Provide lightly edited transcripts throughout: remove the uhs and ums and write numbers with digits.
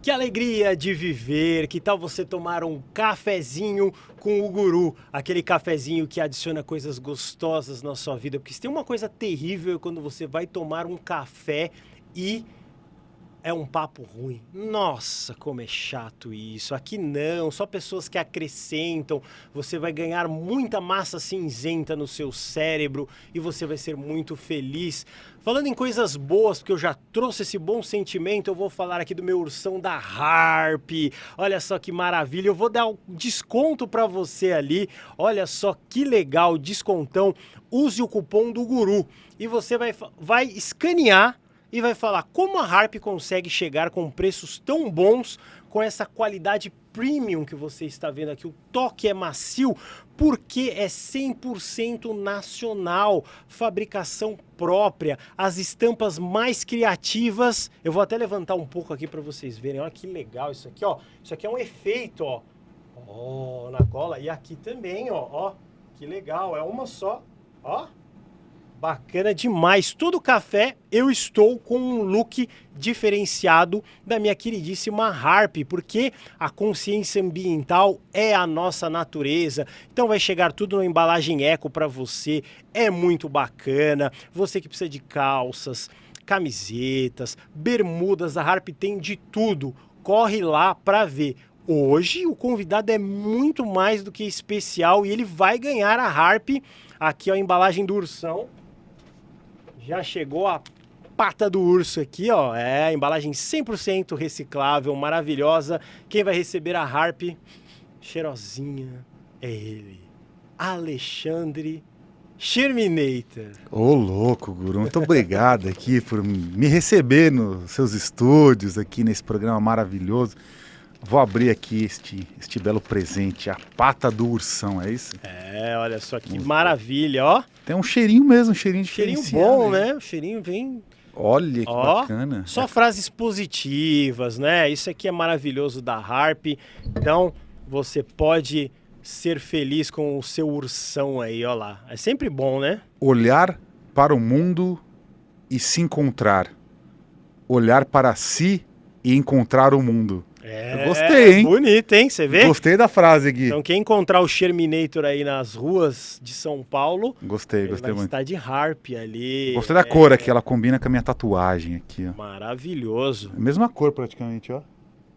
Que alegria de viver! Que tal você tomar um cafezinho com o guru? Aquele cafezinho que adiciona coisas gostosas na sua vida. Porque se tem uma coisa terrível é quando você vai tomar um café e é um papo ruim. Nossa, como é chato isso. Aqui não, só pessoas que acrescentam. Você vai ganhar muita massa cinzenta no seu cérebro e você vai ser muito feliz. Falando em coisas boas, porque eu já trouxe esse bom sentimento, eu vou falar aqui do meu ursão da Harp. Olha só que maravilha, eu vou dar um desconto para você ali. Olha só que legal, descontão. Use o cupom do Guru e você vai escanear e vai falar como a Harp consegue chegar com preços tão bons, com essa qualidade premium que você está vendo aqui. O toque é macio porque é 100% nacional, fabricação própria, as estampas mais criativas. Eu vou até levantar um pouco aqui para vocês verem. Olha que legal isso aqui, ó. Isso aqui é um efeito, ó. Ó, na gola e aqui também, ó. Ó, que legal, é uma só, ó. Bacana demais. Todo café eu estou com um look diferenciado da minha queridíssima Harp, porque a consciência ambiental é a nossa natureza. Então vai chegar tudo na embalagem eco para você. É muito bacana. Você que precisa de calças, camisetas, bermudas, a Harp tem de tudo. Corre lá para ver. Hoje o convidado é muito mais do que especial e ele vai ganhar a Harp. Aqui ó, a embalagem do ursão. Já chegou a pata do urso aqui, ó. É, embalagem 100% reciclável, maravilhosa. Quem vai receber a Harp cheirosinha é ele, Alexandre Sherminator. Ô, louco, Guru. Muito obrigado aqui por me receber nos seus estúdios aqui nesse programa maravilhoso. Vou abrir aqui este belo presente, a pata do ursão, é isso? É, olha só que maravilha, ó. Tem um cheirinho mesmo, um cheirinho Cheirinho diferenciado, bom, né? O cheirinho vem... Olha que ó, bacana. só frases positivas, né? Isso aqui é maravilhoso da Harp. Então, você pode ser feliz com o seu ursão aí, ó lá. É sempre bom, né? Olhar para o mundo e se encontrar. Olhar para si e encontrar o mundo. É, eu gostei, hein? Bonito, hein? Você vê? Gostei da frase aqui. Então, quem encontrar o Sherminator aí nas ruas de São Paulo, Gostei vai muito. estar de Harp ali. Gostei da cor aqui, ela combina com a minha tatuagem aqui, ó. Maravilhoso. Mesma cor praticamente, ó.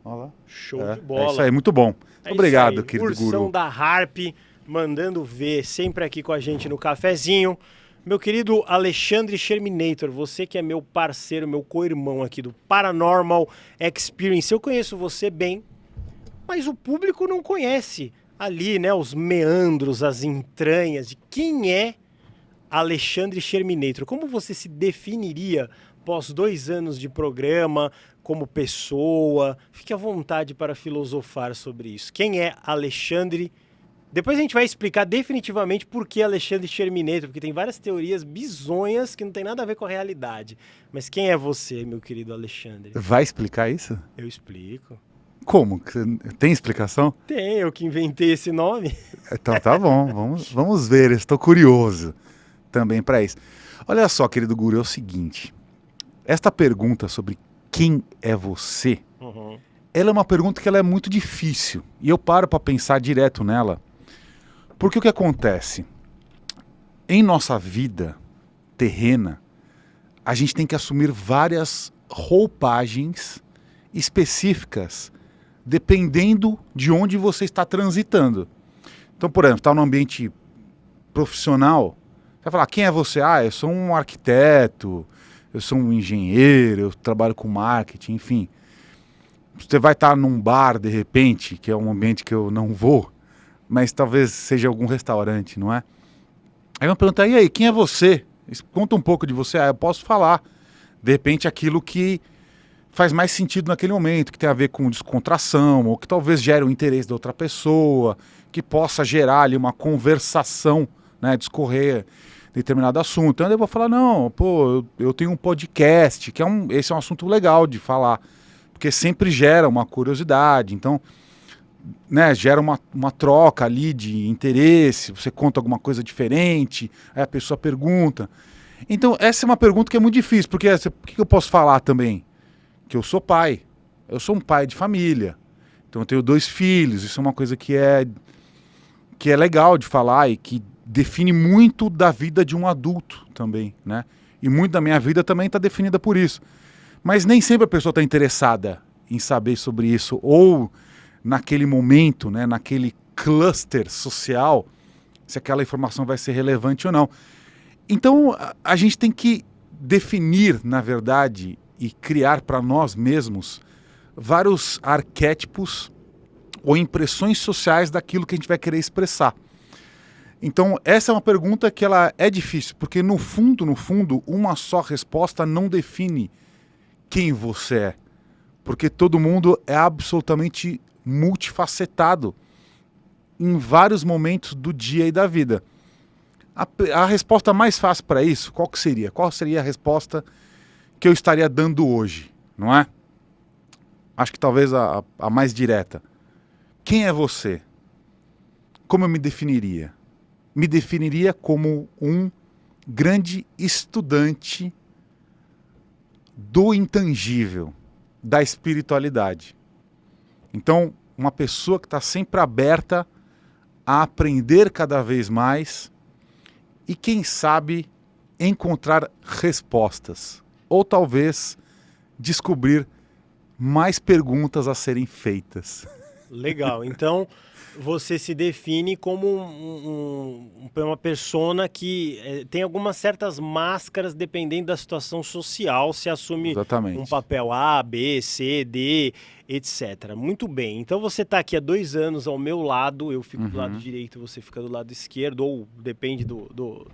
Olha lá. Show de bola. É isso aí, muito bom. É Obrigado, aí, querido ursão Guru. da Harp, mandando ver, sempre aqui com a gente no cafezinho. Meu querido Alexandre Sherminator, você que é meu parceiro, meu co-irmão aqui do Paranormal Experience. Eu conheço você bem, mas o público não conhece ali, né, os meandros, as entranhas de quem é Alexandre Sherminator. Como você se definiria após 2 anos de programa, como pessoa? Fique à vontade para filosofar sobre isso. Quem é Alexandre? Depois a gente vai explicar definitivamente por que Alexandre Sherminator, porque tem várias teorias bizonhas que não tem nada a ver com a realidade. Mas quem é você, meu querido Alexandre? Vai explicar isso? Eu explico. Como? Tem explicação? Tem, eu que inventei esse nome. Então tá bom, vamos ver, estou curioso também para isso. Olha só, querido Guru, é o seguinte, esta pergunta sobre quem é você, ela é uma pergunta que ela é muito difícil, e eu paro para pensar direto nela, porque o que acontece? Em nossa vida terrena, a gente tem que assumir várias roupagens específicas, dependendo de onde você está transitando. Então, por exemplo, está no ambiente profissional, você vai falar, quem é você? Ah, eu sou um arquiteto, eu sou um engenheiro, eu trabalho com marketing, enfim. Você vai estar num bar, de repente, que é um ambiente que eu não vou, mas talvez seja algum restaurante, não é? Aí eu pergunto, e aí, quem é você? Conta um pouco de você. Ah, eu posso falar, de repente, aquilo que faz mais sentido naquele momento, que tem a ver com descontração, ou que talvez gere o interesse da outra pessoa, que possa gerar ali uma conversação, né, discorrer determinado assunto. Então eu vou falar, não, pô, eu tenho um podcast, que esse é um assunto legal de falar, porque sempre gera uma curiosidade, então, né, gera uma troca ali de interesse, você conta alguma coisa diferente, aí a pessoa pergunta. Então essa é uma pergunta que é muito difícil, porque o que eu posso falar também? Que eu sou pai, Eu sou um pai de família, então eu tenho 2 filhos, isso é uma coisa que é legal de falar e que define muito da vida de um adulto também, né? E muito da minha vida também está definida por isso. Mas nem sempre a pessoa está interessada em saber sobre isso, ou naquele momento, né, naquele cluster social, se aquela informação vai ser relevante ou não. Então a gente tem que definir, na verdade, e criar para nós mesmos vários arquétipos ou impressões sociais daquilo que a gente vai querer expressar. Então essa é uma pergunta que ela é difícil, porque no fundo, uma só resposta não define quem você é. Porque todo mundo é absolutamente multifacetado em vários momentos do dia e da vida. A resposta mais fácil para isso, qual que seria? Qual seria a resposta que eu estaria dando hoje, não é? Acho que talvez a mais direta. Quem é você? Como eu me definiria? Me definiria como um grande estudante do intangível, da espiritualidade. Então, uma pessoa que está sempre aberta a aprender cada vez mais e, quem sabe, encontrar respostas. Ou talvez descobrir mais perguntas a serem feitas. Legal. Então, você se define como uma persona que tem algumas certas máscaras dependendo da situação social, se assume Exatamente. um papel A, B, C, D, etc. Muito bem. Então você está aqui há 2 anos ao meu lado, eu fico do lado direito, você fica do lado esquerdo, ou depende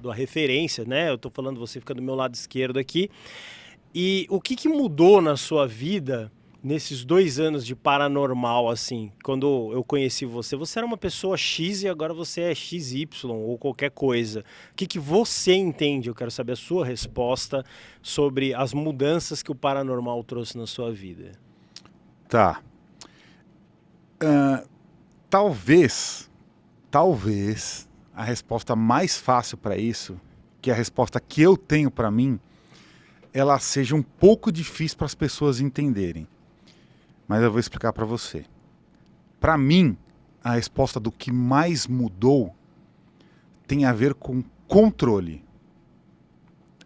da referência, né? Eu estou falando, você fica do meu lado esquerdo aqui. E o que mudou na sua vida nesses 2 anos de paranormal, assim? Quando eu conheci você, você era uma pessoa X e agora você é XY ou qualquer coisa. O que você entende? Eu quero saber a sua resposta sobre as mudanças que o paranormal trouxe na sua vida. Tá. Talvez a resposta mais fácil para isso, que é a resposta que eu tenho para mim, ela seja um pouco difícil para as pessoas entenderem. Mas eu vou explicar para você. Para mim, a resposta do que mais mudou tem a ver com controle.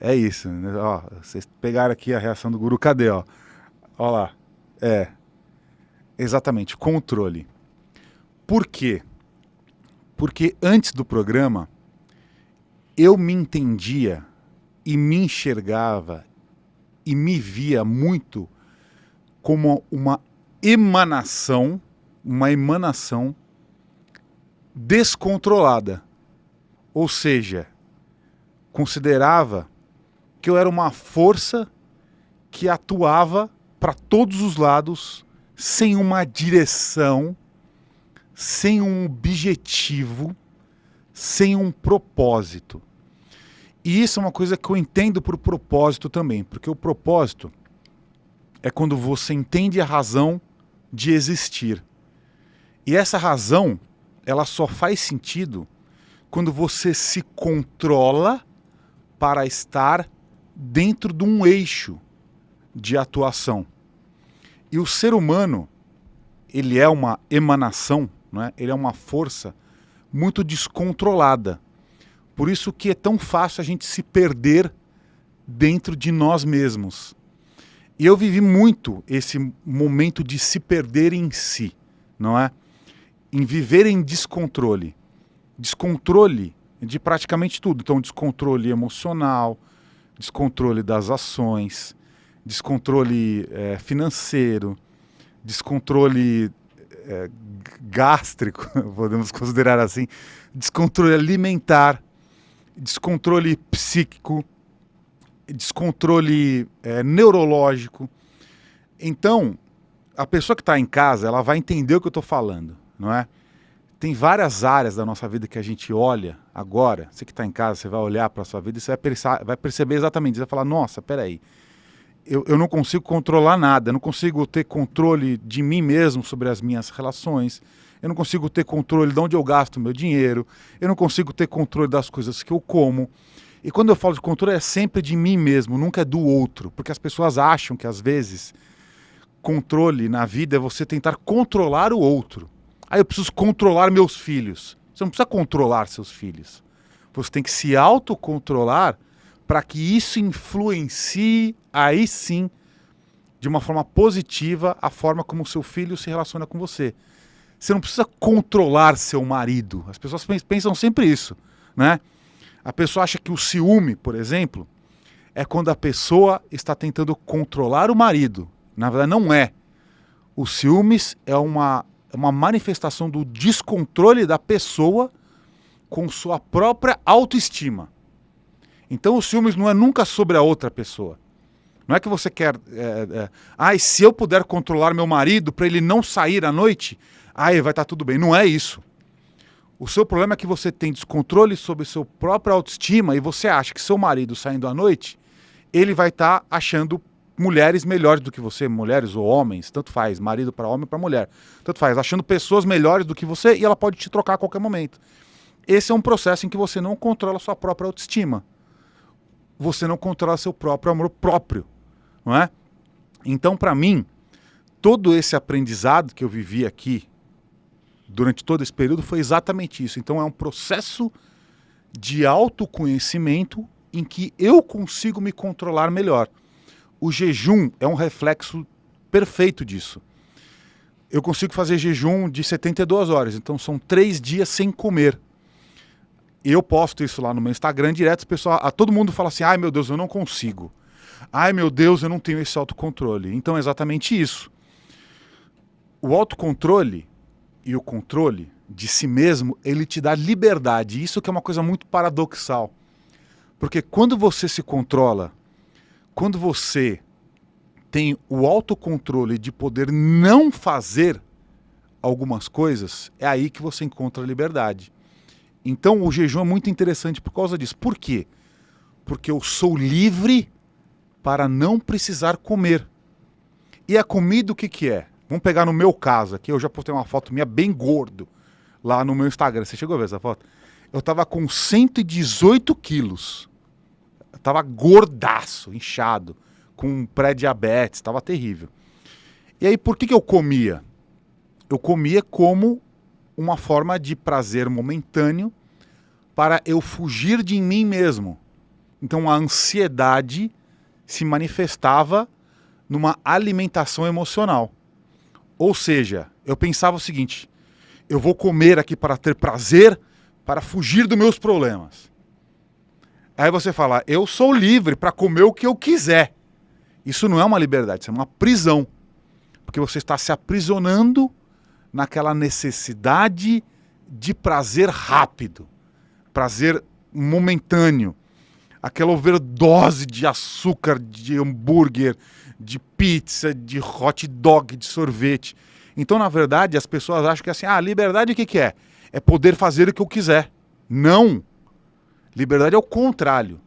É isso, né? Ó, vocês pegaram aqui a reação do guru, cadê? Ó lá. Exatamente, controle. Por quê? Porque antes do programa, eu me entendia e me enxergava e me via muito como uma emanação descontrolada. Ou seja, considerava que eu era uma força que atuava para todos os lados, sem uma direção, sem um objetivo, sem um propósito. E isso é uma coisa que eu entendo por propósito também, porque o propósito é quando você entende a razão de existir. E essa razão, ela só faz sentido quando você se controla para estar dentro de um eixo de atuação. E o ser humano, ele é uma emanação, né? Ele é uma força muito descontrolada. Por isso que é tão fácil a gente se perder dentro de nós mesmos. E eu vivi muito esse momento de se perder em si, não é? Em viver em descontrole. Descontrole de praticamente tudo. Então, descontrole emocional, descontrole das ações, descontrole financeiro, descontrole gástrico, podemos considerar assim, descontrole alimentar, descontrole psíquico, descontrole neurológico. Então, a pessoa que está em casa, ela vai entender o que eu estou falando, não é? Tem várias áreas da nossa vida que a gente olha agora. Você que está em casa, você vai olhar para a sua vida e você vai perceber exatamente. Você vai falar, nossa, peraí, eu não consigo controlar nada, eu não consigo ter controle de mim mesmo sobre as minhas relações, eu não consigo ter controle de onde eu gasto o meu dinheiro, eu não consigo ter controle das coisas que eu como. E quando eu falo de controle é sempre de mim mesmo, nunca é do outro, porque as pessoas acham que às vezes controle na vida é você tentar controlar o outro. Aí eu preciso controlar meus filhos. Você não precisa controlar seus filhos. Você tem que se autocontrolar para que isso influencie, aí sim, de uma forma positiva, a forma como o seu filho se relaciona com você. Você não precisa controlar seu marido. As pessoas pensam sempre isso, né? A pessoa acha que o ciúme, por exemplo, é quando a pessoa está tentando controlar o marido. Na verdade, não é. O ciúmes é uma manifestação do descontrole da pessoa com sua própria autoestima. Então o ciúmes não é nunca sobre a outra pessoa. Não é que você quer... se eu puder controlar meu marido para ele não sair à noite, vai estar tudo bem. Não é isso. O seu problema é que você tem descontrole sobre sua própria autoestima e você acha que seu marido saindo à noite, ele vai estar achando mulheres melhores do que você, mulheres ou homens, tanto faz, marido para homem ou para mulher, tanto faz, achando pessoas melhores do que você e ela pode te trocar a qualquer momento. Esse é um processo em que você não controla a sua própria autoestima. Você não controla seu próprio amor próprio, não é? Então, para mim, todo esse aprendizado que eu vivi aqui durante todo esse período foi exatamente isso. Então é um processo de autoconhecimento em que eu consigo me controlar melhor. O jejum é um reflexo perfeito disso. Eu consigo fazer jejum de 72 horas, então são 3 dias sem comer. Eu posto isso lá no meu Instagram direto, todo mundo fala assim, ai meu Deus, eu não consigo. Ai meu Deus, eu não tenho esse autocontrole. Então é exatamente isso. O autocontrole e o controle de si mesmo, ele te dá liberdade. Isso que é uma coisa muito paradoxal. Porque quando você se controla, quando você tem o autocontrole de poder não fazer algumas coisas, é aí que você encontra a liberdade. Então o jejum é muito interessante por causa disso. Por quê? Porque eu sou livre para não precisar comer. E a comida o que é? Vamos pegar no meu caso aqui, eu já postei uma foto minha bem gordo lá no meu Instagram. Você chegou a ver essa foto? Eu tava com 118 quilos. Eu tava gordaço, inchado, com pré-diabetes, tava terrível. E aí por que eu comia? Eu comia como uma forma de prazer momentâneo para eu fugir de mim mesmo. Então a ansiedade se manifestava numa alimentação emocional. Ou seja, eu pensava o seguinte, eu vou comer aqui para ter prazer, para fugir dos meus problemas. Aí você fala, eu sou livre para comer o que eu quiser. Isso não é uma liberdade, isso é uma prisão. Porque você está se aprisionando naquela necessidade de prazer rápido, prazer momentâneo, aquela overdose de açúcar, de hambúrguer, de pizza, de hot dog, de sorvete. Então, na verdade, as pessoas acham que assim, liberdade o que é? É poder fazer o que eu quiser. Não! Liberdade é o contrário.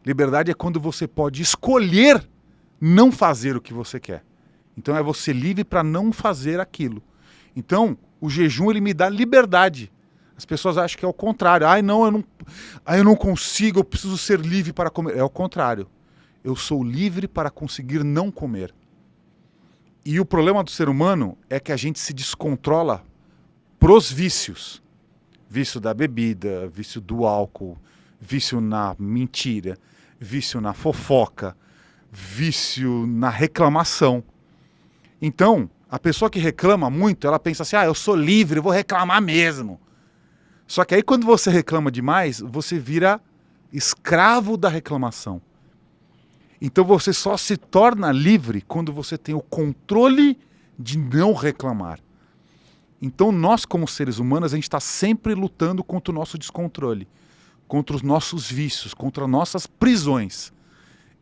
Liberdade é quando você pode escolher não fazer o que você quer. Então é você livre para não fazer aquilo. Então, o jejum ele me dá liberdade. As pessoas acham que é o contrário. Eu não consigo, eu preciso ser livre para comer. É o contrário. Eu sou livre para conseguir não comer. E o problema do ser humano é que a gente se descontrola pros vícios. Vício da bebida, vício do álcool, vício na mentira, vício na fofoca, vício na reclamação. Então, a pessoa que reclama muito, ela pensa assim, eu sou livre, eu vou reclamar mesmo. Só que aí quando você reclama demais, você vira escravo da reclamação. Então você só se torna livre quando você tem o controle de não reclamar. Então nós como seres humanos, a gente está sempre lutando contra o nosso descontrole, contra os nossos vícios, contra nossas prisões.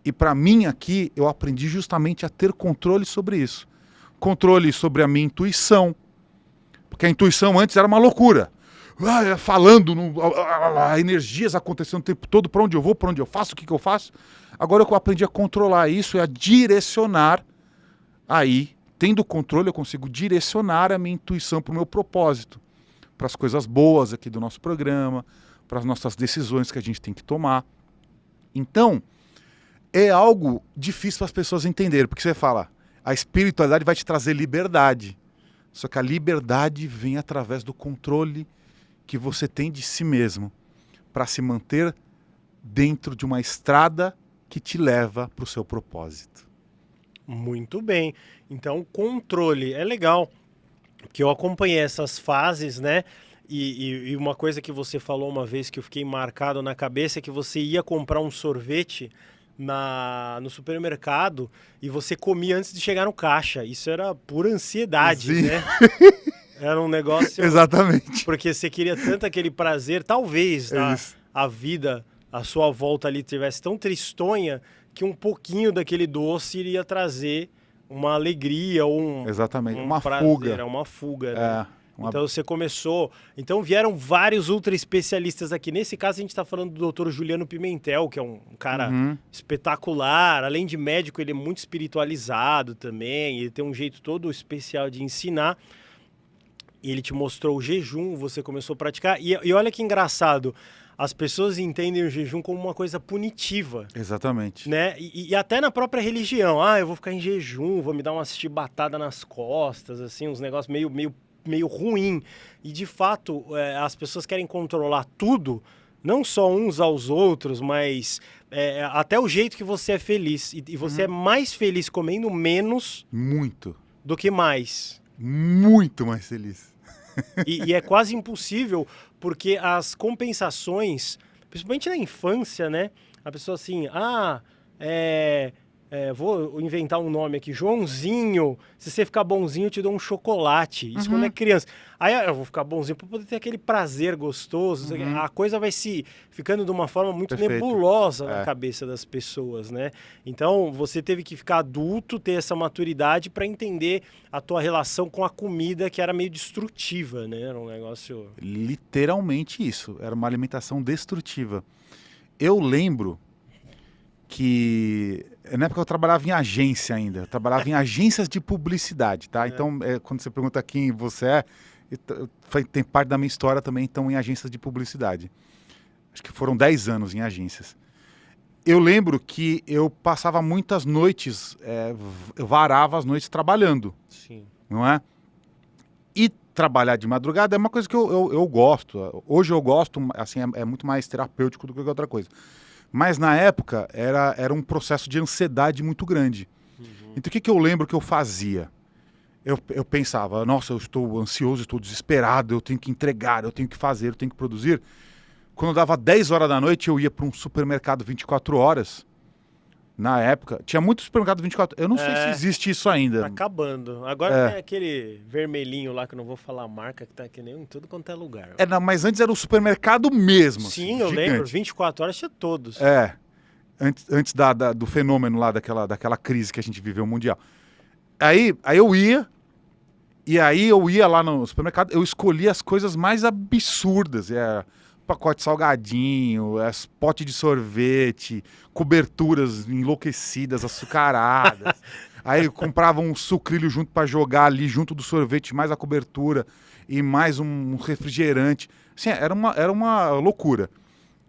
E para mim aqui, eu aprendi justamente a ter controle sobre isso. Controle sobre a minha intuição, porque a intuição antes era uma loucura. Falando, energias acontecendo o tempo todo, para onde eu vou, para onde eu faço, o que eu faço. Agora eu aprendi a controlar isso e a direcionar. Aí, tendo controle, eu consigo direcionar a minha intuição para o meu propósito, para as coisas boas aqui do nosso programa, para as nossas decisões que a gente tem que tomar. Então, é algo difícil para as pessoas entenderem, porque você fala, A espiritualidade vai te trazer liberdade. Só que a liberdade vem através do controle que você tem de si mesmo para se manter dentro de uma estrada que te leva para o seu propósito. Muito bem. Então, controle é legal, porque eu acompanhei essas fases, né? E uma coisa que você falou uma vez que eu fiquei marcado na cabeça é que você ia comprar um sorvete no supermercado e você comia antes de chegar no caixa. Isso era pura ansiedade, Sim. né? Era um negócio... Exatamente. Porque você queria tanto aquele prazer, talvez a vida, a sua volta ali tivesse tão tristonha que um pouquinho daquele doce iria trazer uma alegria ou Exatamente. um Uma prazer, fuga. uma fuga, né? Uma... Então você começou... Então vieram vários ultra especialistas aqui. Nesse caso a gente está falando do Dr. Juliano Pimentel, que é um cara espetacular. Além de médico, ele é muito espiritualizado também. Ele tem um jeito todo especial de ensinar. E ele te mostrou o jejum, você começou a praticar. E olha que engraçado, as pessoas entendem o jejum como uma coisa punitiva. Exatamente. Né? E até na própria religião. Eu vou ficar em jejum, vou me dar uma chibatada nas costas, assim, uns negócios meio ruim. E de fato, as pessoas querem controlar tudo, não só uns aos outros, mas até o jeito que você é feliz. E você é mais feliz comendo menos muito do que mais. Muito mais feliz. E é quase impossível, porque as compensações, principalmente na infância, né? A pessoa assim, vou inventar um nome aqui, Joãozinho, se você ficar bonzinho eu te dou um chocolate. Isso quando é criança. Aí eu vou ficar bonzinho para poder ter aquele prazer gostoso. A coisa vai se ficando de uma forma muito nebulosa na cabeça das pessoas, né? Então você teve que ficar adulto, ter essa maturidade para entender a tua relação com a comida, que era meio destrutiva, né? Era um negócio... Literalmente isso, era uma alimentação destrutiva. Eu lembro que na época eu trabalhava em agência ainda, eu trabalhava em agências de publicidade, tá? Então, quando você pergunta quem você é, tem parte da minha história também, então, em agências de publicidade. Acho que foram 10 anos em agências. Eu lembro que eu passava muitas noites, eu varava as noites trabalhando. Sim. Não é? E trabalhar de madrugada é uma coisa que eu gosto. Hoje eu gosto, assim, é muito mais terapêutico do que outra coisa. Mas na época era um processo de ansiedade muito grande. Então o que eu lembro que eu fazia? Eu pensava, nossa, eu estou ansioso, estou desesperado, eu tenho que entregar, eu tenho que fazer, eu tenho que produzir. Quando dava 10 horas da noite, eu ia para um supermercado 24 horas. Na época, tinha muito supermercado 24 horas. Eu não sei se existe isso ainda. Tá acabando. Agora tem aquele vermelhinho lá, que eu não vou falar a marca, que tá aqui em tudo quanto é lugar. Não, mas antes era um supermercado mesmo. Sim, assim, eu gigante. lembro. 24 horas tinha todos. Antes do fenômeno lá, daquela crise que a gente viveu mundial. Aí eu ia, e aí eu ia lá no supermercado, eu escolhia as coisas mais absurdas. Pacote salgadinho, pote de sorvete, coberturas enlouquecidas, açucaradas. Aí eu comprava um sucrilho junto para jogar ali, junto do sorvete, mais a cobertura e mais um refrigerante. Assim, era uma loucura.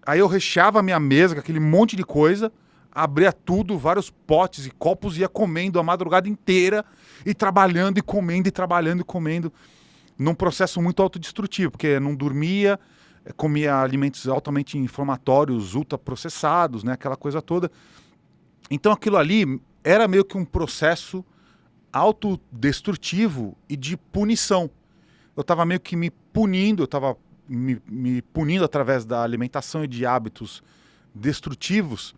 Aí eu recheava a minha mesa com aquele monte de coisa, abria tudo, vários potes e copos, e ia comendo a madrugada inteira, e trabalhando e comendo, e trabalhando e comendo, num processo muito autodestrutivo, porque não dormia, comia alimentos altamente inflamatórios, ultraprocessados, né, aquela coisa toda. Então aquilo ali era meio que um processo autodestrutivo e de punição. Eu estava meio que me punindo, eu estava me punindo através da alimentação e de hábitos destrutivos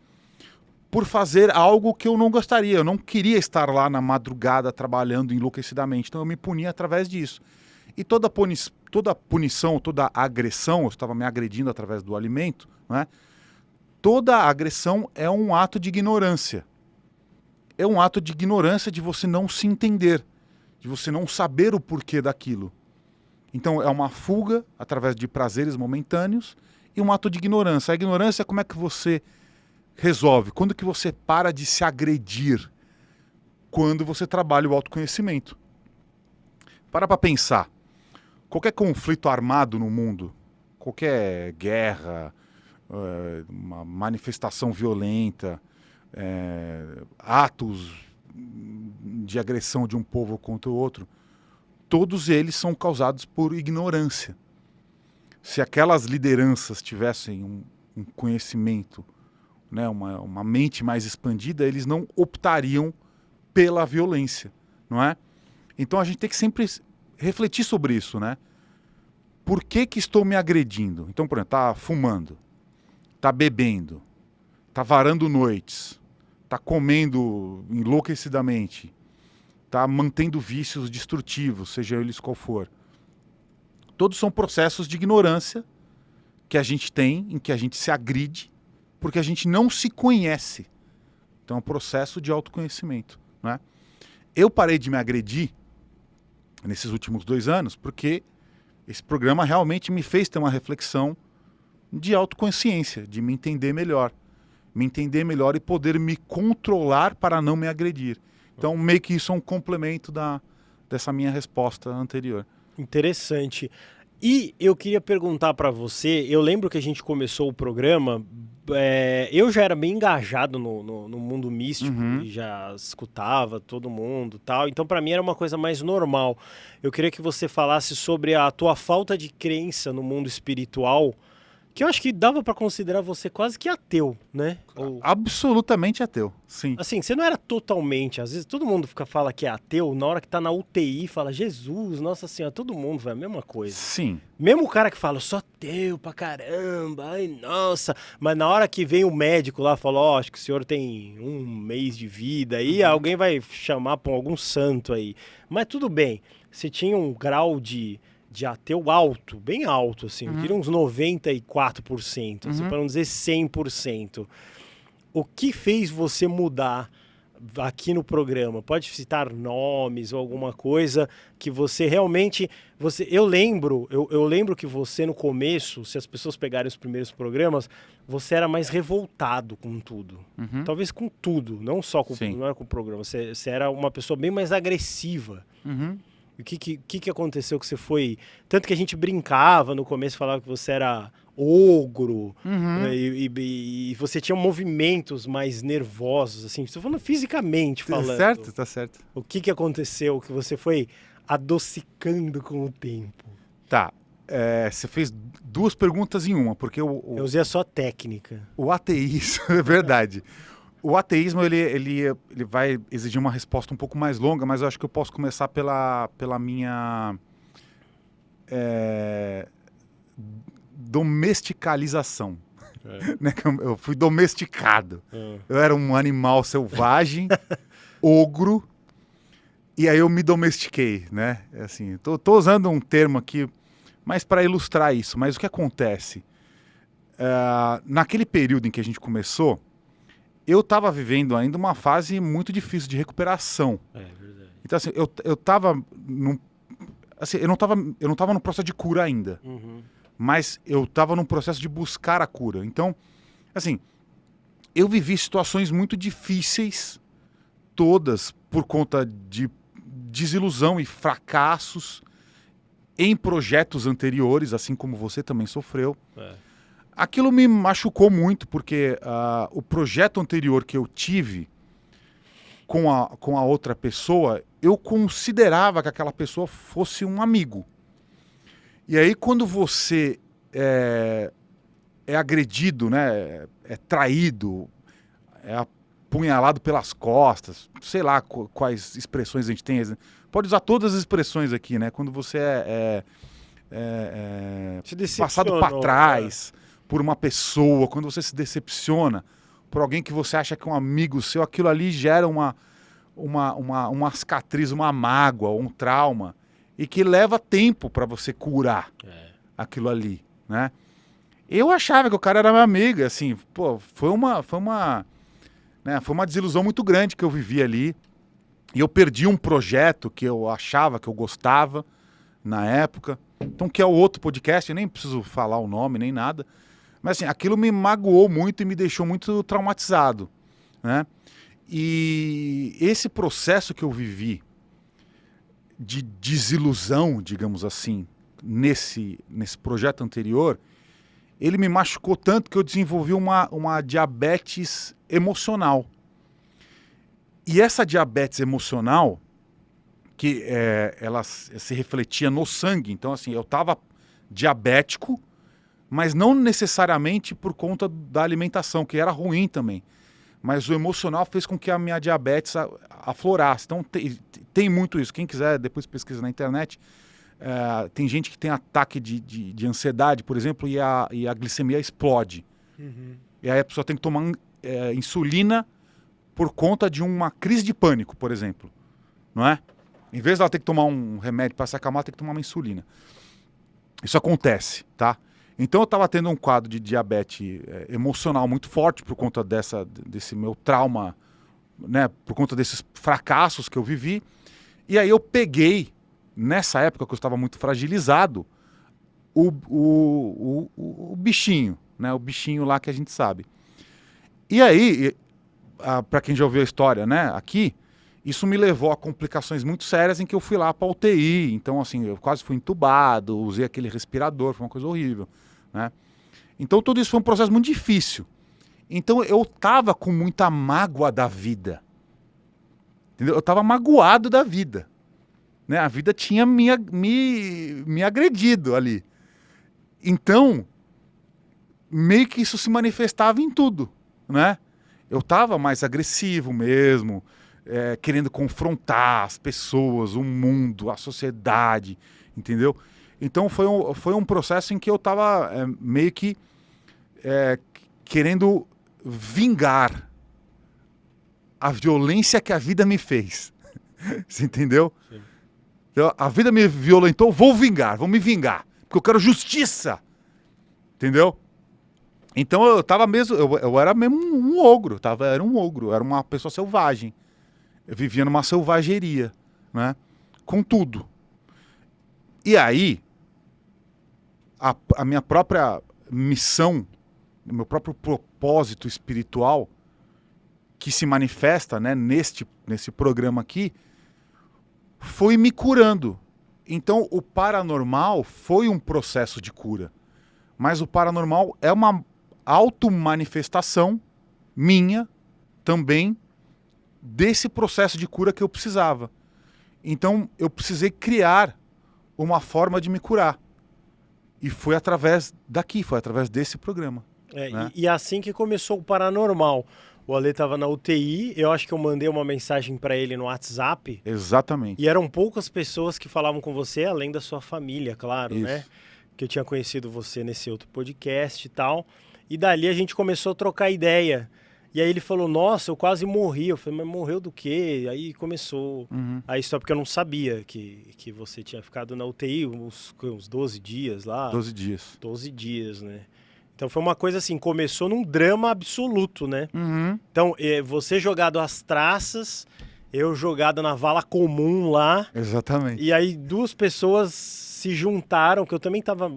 por fazer algo que eu não gostaria. Eu não queria estar lá na madrugada trabalhando enlouquecidamente. Então eu me punia através disso. E toda punição, toda agressão, eu estava me agredindo através do alimento, né? Toda agressão é um ato de ignorância. É um ato de ignorância de você não se entender, de você não saber o porquê daquilo. Então é uma fuga através de prazeres momentâneos e um ato de ignorância. A ignorância é como é que você resolve? Quando que você para de se agredir? Quando você trabalha o autoconhecimento. Para pensar. Qualquer conflito armado no mundo, qualquer guerra, uma manifestação violenta, atos de agressão de um povo contra o outro, todos eles são causados por ignorância. Se aquelas lideranças tivessem um conhecimento, né, uma mente mais expandida, eles não optariam pela violência, não é? Então a gente tem que sempre refletir sobre isso, né? Por que estou me agredindo? Então, por exemplo, tá fumando, tá bebendo, tá varando noites, tá comendo enlouquecidamente, tá mantendo vícios destrutivos, seja eles qual for. Todos são processos de ignorância que a gente tem, em que a gente se agride, porque a gente não se conhece. Então é um processo de autoconhecimento, né? Eu parei de me agredir nesses últimos 2 anos porque esse programa realmente me fez ter uma reflexão de autoconsciência, de me entender melhor e poder me controlar para não me agredir. Então meio que isso é um complemento dessa minha resposta anterior. Interessante. E eu queria perguntar para você, eu lembro que a gente começou o programa, eu já era bem engajado no mundo místico, e já escutava todo mundo e tal, então para mim era uma coisa mais normal. Eu queria que você falasse sobre a tua falta de crença no mundo espiritual, que eu acho que dava para considerar você quase que ateu, né? Absolutamente ateu, sim. Assim, você não era totalmente, às vezes todo mundo fala que é ateu, na hora que tá na UTI fala, Jesus, Nossa Senhora, todo mundo vai a mesma coisa. Sim. Mesmo o cara que fala, eu sou ateu pra caramba, ai nossa, mas na hora que vem o médico lá e fala, ó, acho que o senhor tem 1 mês de vida, aí alguém vai chamar pra algum santo aí. Mas tudo bem, você tinha um grau de ateu alto, bem alto, assim, eu diria uns 94%, assim, para não dizer 100%. O que fez você mudar aqui no programa? Pode citar nomes ou alguma coisa que você realmente... Eu lembro que você no começo, se as pessoas pegarem os primeiros programas, você era mais revoltado com tudo. Talvez com tudo, não só com, não era com o programa. Você era uma pessoa bem mais agressiva. O que aconteceu que você foi... Tanto que a gente brincava no começo, falava que você era ogro, e você tinha movimentos mais nervosos, assim, estou falando fisicamente falando. Tá certo. O que aconteceu que você foi adocicando com o tempo? Tá, você fez 2 perguntas em uma, porque eu usei a sua técnica. O ateísmo, é verdade. O ateísmo, ele vai exigir uma resposta um pouco mais longa, mas eu acho que eu posso começar pela minha domesticalização. Né? Eu fui domesticado. Eu era um animal selvagem, ogro, e aí eu me domestiquei, né? Assim, tô usando um termo aqui, mas para ilustrar isso. Mas o que acontece? Naquele período em que a gente começou, eu estava vivendo ainda uma fase muito difícil de recuperação. É verdade. Então, assim, eu estava eu não estava no processo de cura ainda. Mas eu estava num processo de buscar a cura. Então, assim, eu vivi situações muito difíceis, todas por conta de desilusão e fracassos em projetos anteriores, assim como você também sofreu. Aquilo me machucou muito, porque o projeto anterior que eu tive com a outra pessoa, eu considerava que aquela pessoa fosse um amigo. E aí quando você é agredido, né, é traído, é apunhalado pelas costas, sei lá quais expressões a gente tem, pode usar todas as expressões aqui, né, quando você passado para trás por uma pessoa, quando você se decepciona por alguém que você acha que é um amigo seu, aquilo ali gera uma cicatriz, uma mágoa, um trauma, e que leva tempo para você curar aquilo ali, né? Eu achava que o cara era meu amigo, assim, pô, foi uma desilusão muito grande que eu vivi ali, e eu perdi um projeto que eu achava que eu gostava na época, então que é o outro podcast, eu nem preciso falar o nome nem nada, mas assim, aquilo me magoou muito e me deixou muito traumatizado, né? E esse processo que eu vivi de desilusão, digamos assim, nesse projeto anterior, ele me machucou tanto que eu desenvolvi uma diabetes emocional. E essa diabetes emocional, que ela se refletia no sangue, então assim, eu estava diabético, mas não necessariamente por conta da alimentação, que era ruim também. Mas o emocional fez com que a minha diabetes aflorasse. Então tem muito isso. Quem quiser, depois pesquisa na internet. Tem gente que tem ataque de ansiedade, por exemplo, e a glicemia explode. Uhum. E aí a pessoa tem que tomar insulina por conta de uma crise de pânico, por exemplo. Não é? Em vez de ela ter que tomar um remédio para se acalmar, ela tem que tomar uma insulina. Isso acontece, tá? Então eu estava tendo um quadro de diabetes emocional muito forte por conta desse meu trauma, né? Por conta desses fracassos que eu vivi. E aí eu peguei, nessa época que eu estava muito fragilizado, o bichinho, né? O bichinho lá que a gente sabe. E aí, para quem já ouviu a história, né? Aqui, isso me levou a complicações muito sérias em que eu fui lá para UTI. Então, assim, eu quase fui entubado, usei aquele respirador, foi uma coisa horrível, né? Então, tudo isso foi um processo muito difícil. Então, eu tava com muita mágoa da vida. Entendeu? Eu tava magoado da vida. Né? A vida tinha me agredido ali. Então, meio que isso se manifestava em tudo, né? Eu tava mais agressivo mesmo, querendo confrontar as pessoas, o mundo, a sociedade, entendeu? Então foi um processo em que eu estava meio que querendo vingar a violência que a vida me fez. Você entendeu? Sim. Então, a vida me violentou, vou me vingar, porque eu quero justiça. Entendeu? Então eu tava mesmo, eu era mesmo um ogro, era um ogro, era uma pessoa selvagem. Eu vivia numa selvageria, né? Com tudo. E aí, a minha própria missão, o meu próprio propósito espiritual, que se manifesta, né, nesse programa aqui, foi me curando. Então o paranormal foi um processo de cura. Mas o paranormal é uma automanifestação minha também desse processo de cura que eu precisava. Então eu precisei criar uma forma de me curar. E foi através desse programa. Né? E assim que começou o paranormal. O Ale estava na UTI, eu acho que eu mandei uma mensagem para ele no WhatsApp. Exatamente. E eram poucas pessoas que falavam com você, além da sua família, claro, Isso. né? Que eu tinha conhecido você nesse outro podcast e tal. E dali a gente começou a trocar ideia. E aí ele falou, nossa, eu quase morri. Eu falei, mas morreu do quê? Aí começou a história, porque eu não sabia que você tinha ficado na UTI uns 12 dias lá. 12 dias. 12 dias, né? Então foi uma coisa assim, começou num drama absoluto, né? Uhum. Então, você jogado às traças, eu jogado na vala comum lá. Exatamente. E aí duas pessoas se juntaram, que eu também tava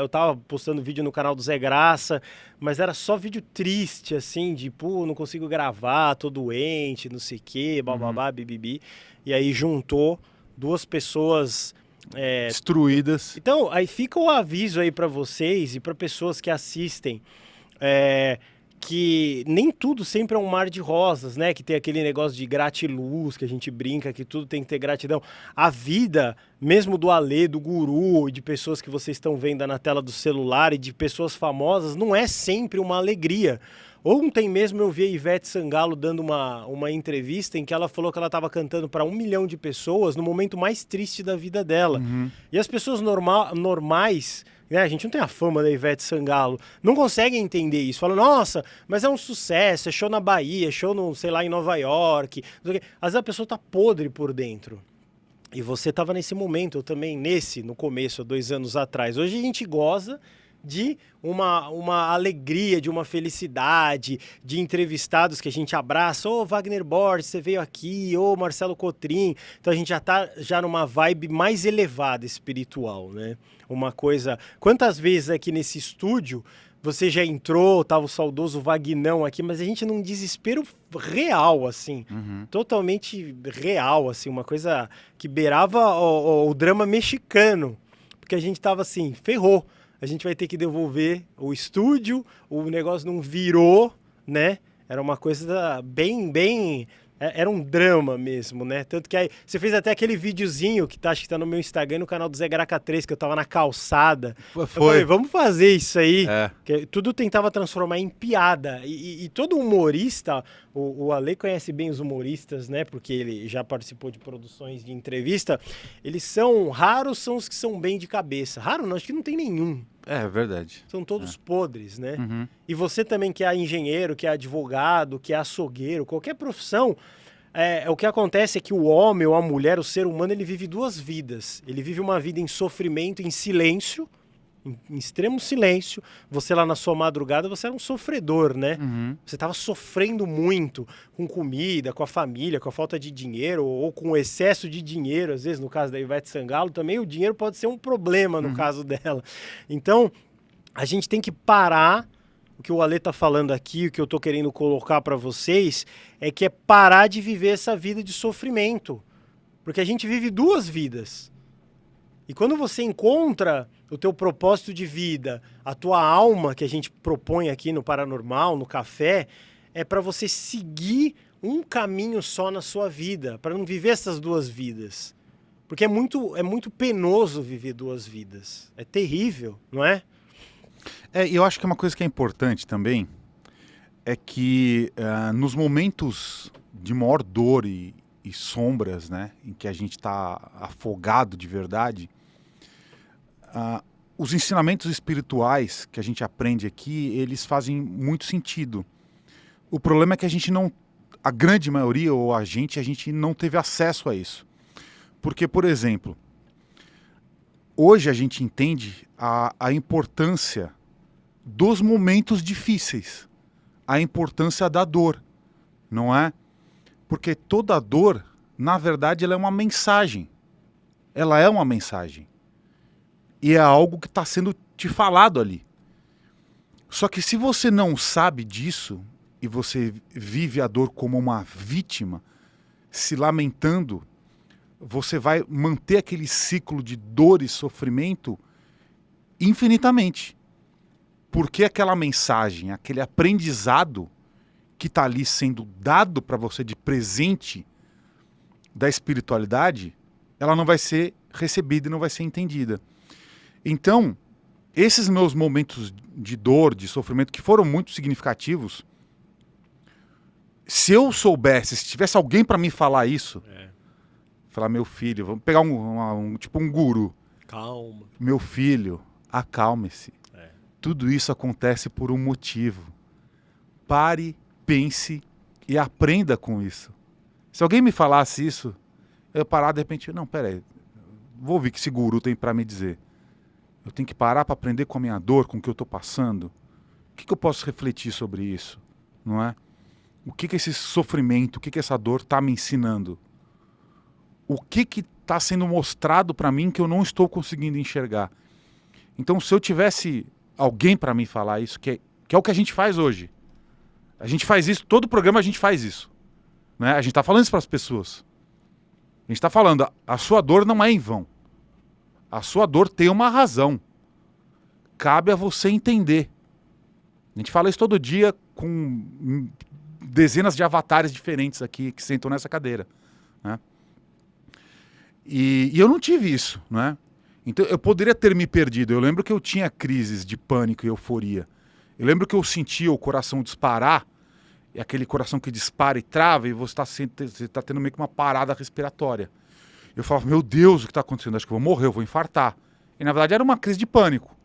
eu tava postando vídeo no canal do Zé Graça, mas era só vídeo triste, assim, de, pô, não consigo gravar, tô doente, não sei o quê, bababá, bibibi. E aí juntou duas pessoas... destruídas. Então, aí fica o aviso aí pra vocês e pra pessoas que assistem, que nem tudo sempre é um mar de rosas, né? Que tem aquele negócio de gratiluz, que a gente brinca que tudo tem que ter gratidão. A vida, mesmo do Alê, do Guru, e de pessoas que vocês estão vendo na tela do celular e de pessoas famosas, não é sempre uma alegria. Ontem mesmo eu vi a Ivete Sangalo dando uma entrevista em que ela falou que ela estava cantando para 1 milhão de pessoas no momento mais triste da vida dela. Uhum. E as pessoas normais, né, a gente não tem a fama da Ivete Sangalo, não conseguem entender isso. Falam, nossa, mas é um sucesso, é show na Bahia, é show no, sei lá, em Nova York. Às vezes a pessoa tá podre por dentro. E você estava nesse momento, eu também no começo, há 2 anos atrás. Hoje a gente goza de uma alegria, de uma felicidade, de entrevistados que a gente abraça. Ô, Wagner Borges, você veio aqui, ô, Marcelo Cotrim. Então a gente já tá numa vibe mais elevada espiritual, né? Uma coisa... Quantas vezes aqui nesse estúdio você já entrou, tava o saudoso Vagnão aqui, mas a gente num desespero real, assim. Totalmente real, assim. Uma coisa que beirava o drama mexicano. Porque a gente tava assim, ferrou. A gente vai ter que devolver o estúdio, o negócio não virou, né? Era uma coisa bem... Era um drama mesmo, né? Tanto que aí você fez até aquele videozinho que acho que tá no meu Instagram, no canal do Zé Graca 3, que eu tava na calçada. Foi. Eu falei, vamos fazer isso aí. É. Que tudo tentava transformar em piada. E todo humorista, o Ale conhece bem os humoristas, né? Porque ele já participou de produções de entrevista. Eles são raros, são os que são bem de cabeça. Raro não, acho que não tem nenhum. É verdade. São todos podres, né? Uhum. E você também que é engenheiro, que é advogado, que é açougueiro, qualquer profissão, o que acontece é que o homem ou a mulher, o ser humano, ele vive duas vidas. Ele vive uma vida em sofrimento, em silêncio, em extremo silêncio. Você lá na sua madrugada, você era um sofredor, né? Uhum. Você estava sofrendo muito com comida, com a família, com a falta de dinheiro ou com o excesso de dinheiro. Às vezes, no caso da Ivete Sangalo, também o dinheiro pode ser um problema no caso dela. Então, a gente tem que parar. O que o Ale tá falando aqui, o que eu tô querendo colocar para vocês, é que é parar de viver essa vida de sofrimento. Porque a gente vive duas vidas. E quando você encontra o teu propósito de vida, a tua alma, que a gente propõe aqui no Paranormal, no Café, é para você seguir um caminho só na sua vida, para não viver essas duas vidas. Porque é muito penoso viver duas vidas. É terrível, não é? E eu acho que uma coisa que é importante também é que nos momentos de maior dor e sombras, né, em que a gente está afogado de verdade, os ensinamentos espirituais que a gente aprende aqui, eles fazem muito sentido. O problema é que a grande maioria ou a gente não teve acesso a isso. Porque, por exemplo, hoje a gente entende a importância dos momentos difíceis, a importância da dor, não é? Porque toda dor, na verdade, ela é uma mensagem. Ela é uma mensagem. E é algo que está sendo te falado ali. Só que se você não sabe disso, e você vive a dor como uma vítima, se lamentando, você vai manter aquele ciclo de dor e sofrimento infinitamente. Porque aquela mensagem, aquele aprendizado que está ali sendo dado para você de presente da espiritualidade, ela não vai ser recebida e não vai ser entendida. Então, esses meus momentos de dor, de sofrimento, que foram muito significativos, se eu soubesse, se tivesse alguém para me falar isso, falar, meu filho, vamos pegar tipo um guru. Calma. Meu filho, acalme-se. Tudo isso acontece por um motivo. Pare, pense e aprenda com isso. Se alguém me falasse isso, eu ia parar de repente, não, peraí, vou ouvir o que esse guru tem para me dizer. Eu tenho que parar para aprender com a minha dor, com o que eu estou passando. O que eu posso refletir sobre isso? Não é? O que esse sofrimento, o que essa dor está me ensinando? O que está sendo mostrado para mim que eu não estou conseguindo enxergar? Então, se eu tivesse alguém para me falar isso, que é o que a gente faz hoje. A gente faz isso, todo programa a gente faz isso. Né? A gente está falando isso para as pessoas. A gente está falando, a sua dor não é em vão. A sua dor tem uma razão. Cabe a você entender. A gente fala isso todo dia com dezenas de avatares diferentes aqui que sentam nessa cadeira. Né? E eu não tive isso, né? Então eu poderia ter me perdido. Eu lembro que eu tinha crises de pânico e euforia. Eu lembro que eu sentia o coração disparar, e aquele coração que dispara e trava, e você está tendo meio que uma parada respiratória. Eu falava, meu Deus, o que está acontecendo? Acho que eu vou morrer, eu vou infartar. E na verdade era uma crise de pânico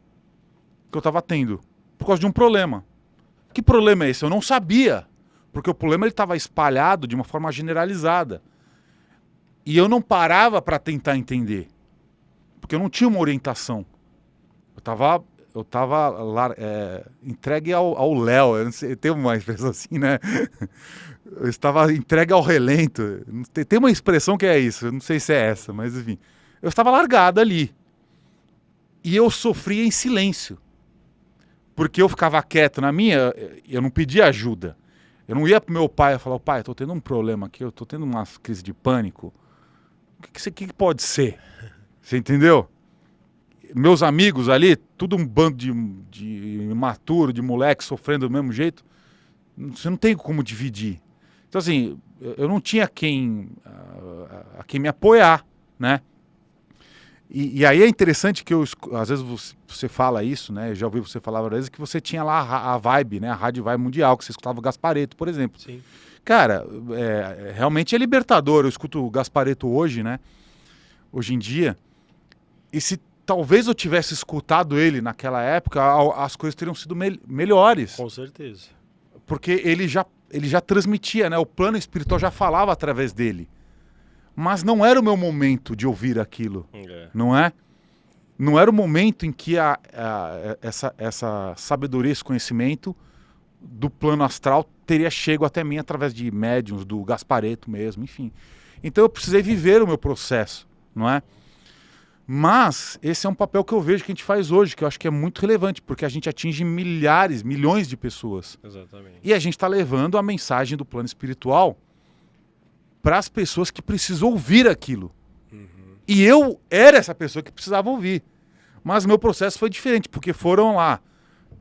que eu estava tendo, por causa de um problema. Que problema é esse? Eu não sabia, porque o problema estava espalhado de uma forma generalizada. E eu não parava para tentar entender. Porque eu não tinha uma orientação. Eu estava lá, entregue ao Léo, eu não sei, tem uma expressão assim, né? Eu estava entregue ao relento. Tem uma expressão que é isso, eu não sei se é essa, mas enfim. Eu estava largado ali. E eu sofria em silêncio. Porque eu ficava quieto na minha, eu não pedia ajuda. Eu não ia pro meu pai e falar, pai, eu tô tendo um problema aqui, eu tô tendo uma crise de pânico. O que pode ser? Você entendeu? Meus amigos ali, tudo um bando de imaturo, de moleque sofrendo do mesmo jeito. Você não tem como dividir. Então, assim, eu não tinha a quem me apoiar, né? E aí é interessante que às vezes você fala isso, né? Eu já ouvi você falar várias vezes que você tinha lá a Vibe, né? A Rádio Vibe Mundial, que você escutava o Gaspareto, por exemplo. Sim. Cara, realmente é libertador. Eu escuto o Gaspareto hoje, né? Hoje em dia. E se talvez eu tivesse escutado ele naquela época, as coisas teriam sido melhores. Com certeza. Porque ele já transmitia, né? O plano espiritual já falava através dele. Mas não era o meu momento de ouvir aquilo, não é? Não era o momento em que essa sabedoria, esse conhecimento do plano astral teria chego até mim através de médiuns, do Gaspareto mesmo, enfim. Então eu precisei viver o meu processo, não é? Mas esse é um papel que eu vejo que a gente faz hoje, que eu acho que é muito relevante, porque a gente atinge milhares, milhões de pessoas. Exatamente. E a gente está levando a mensagem do plano espiritual para as pessoas que precisam ouvir aquilo. E eu era essa pessoa que precisava ouvir. Mas meu processo foi diferente, porque foram lá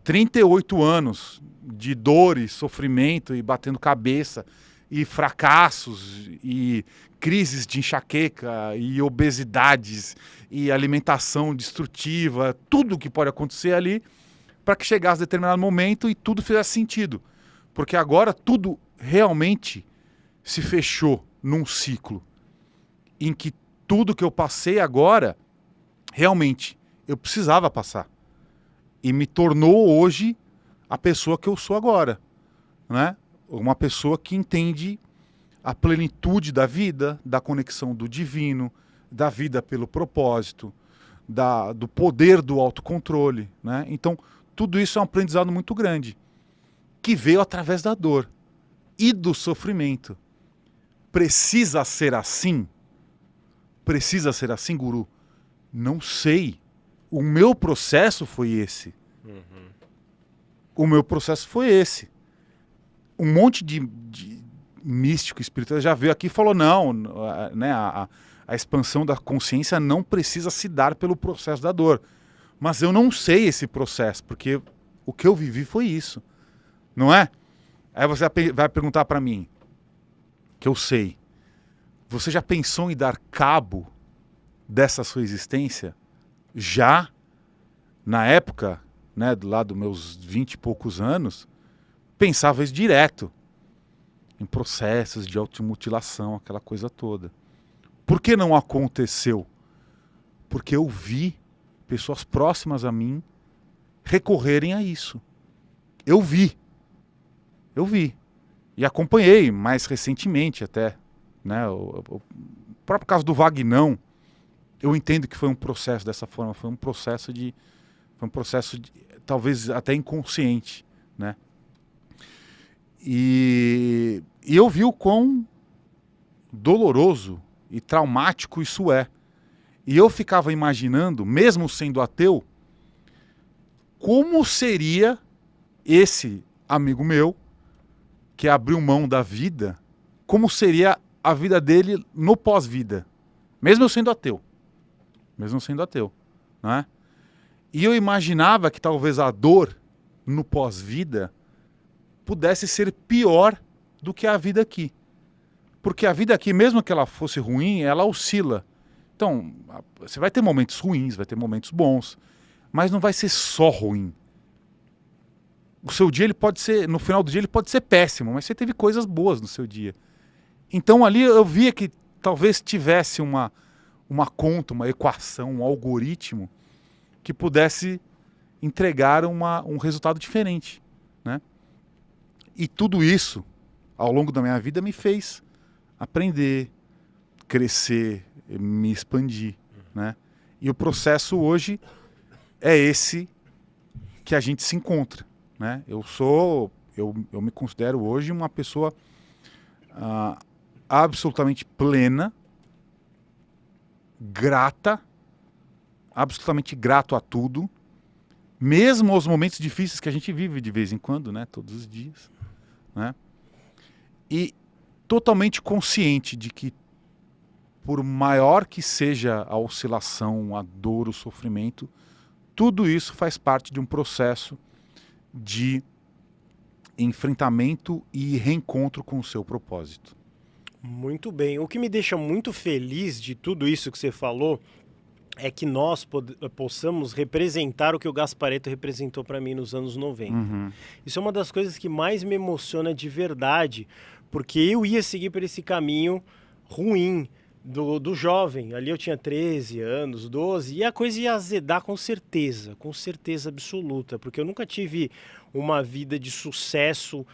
38 anos de dores, sofrimento e batendo cabeça, e fracassos, e crises de enxaqueca, e obesidades, e alimentação destrutiva, tudo que pode acontecer ali, para que chegasse a determinado momento e tudo fizesse sentido. Porque agora tudo realmente se fechou num ciclo em que tudo que eu passei agora, realmente, eu precisava passar. E me tornou hoje a pessoa que eu sou agora, né? Uma pessoa que entende a plenitude da vida, da conexão do divino, da vida pelo propósito, do poder do autocontrole, né? Então, tudo isso é um aprendizado muito grande, que veio através da dor e do sofrimento. Precisa ser assim? Precisa ser assim, guru? Não sei. O meu processo foi esse. O meu processo foi esse. Um monte de místico espiritual já veio aqui e falou, não, né, a expansão da consciência não precisa se dar pelo processo da dor. Mas eu não sei esse processo, porque o que eu vivi foi isso. Não é? Aí você vai perguntar para mim, que eu sei, você já pensou em dar cabo dessa sua existência? Já, na época, né, lá dos meus 20 e poucos anos, pensava isso direto, em processos de automutilação, aquela coisa toda. Por que não aconteceu? Porque eu vi pessoas próximas a mim recorrerem a isso. Eu vi. E acompanhei mais recentemente até, né, o próprio caso do Vagnão, eu entendo que foi um processo dessa forma, foi um processo talvez até inconsciente, né? E eu vi o quão doloroso e traumático isso é. E eu ficava imaginando, mesmo sendo ateu, como seria esse amigo meu que abriu mão da vida, como seria a vida dele no pós-vida, mesmo eu sendo ateu. Não é? E eu imaginava que talvez a dor no pós-vida pudesse ser pior do que a vida aqui. Porque a vida aqui, mesmo que ela fosse ruim, ela oscila. Então, você vai ter momentos ruins, vai ter momentos bons, mas não vai ser só ruim. O seu dia, ele pode ser, no final do dia, ele pode ser péssimo, mas você teve coisas boas no seu dia. Então ali eu via que talvez tivesse uma conta, uma equação, um algoritmo que pudesse entregar um resultado diferente, né? E tudo isso, ao longo da minha vida, me fez aprender, crescer, me expandir, né? E o processo hoje é esse que a gente se encontra, né? Eu me considero hoje uma pessoa absolutamente plena, grata, absolutamente grato a tudo, mesmo aos momentos difíceis que a gente vive de vez em quando, né? Todos os dias, né? E totalmente consciente de que, por maior que seja a oscilação, a dor, o sofrimento, tudo isso faz parte de um processo de enfrentamento e reencontro com o seu propósito. Muito bem. O que me deixa muito feliz de tudo isso que você falou é que nós possamos representar o que o Gasparetto representou para mim nos anos 90. Isso é uma das coisas que mais me emociona de verdade, porque eu ia seguir por esse caminho ruim do jovem. Ali eu tinha 13 anos, 12, e a coisa ia azedar com certeza absoluta, porque eu nunca tive uma vida de sucesso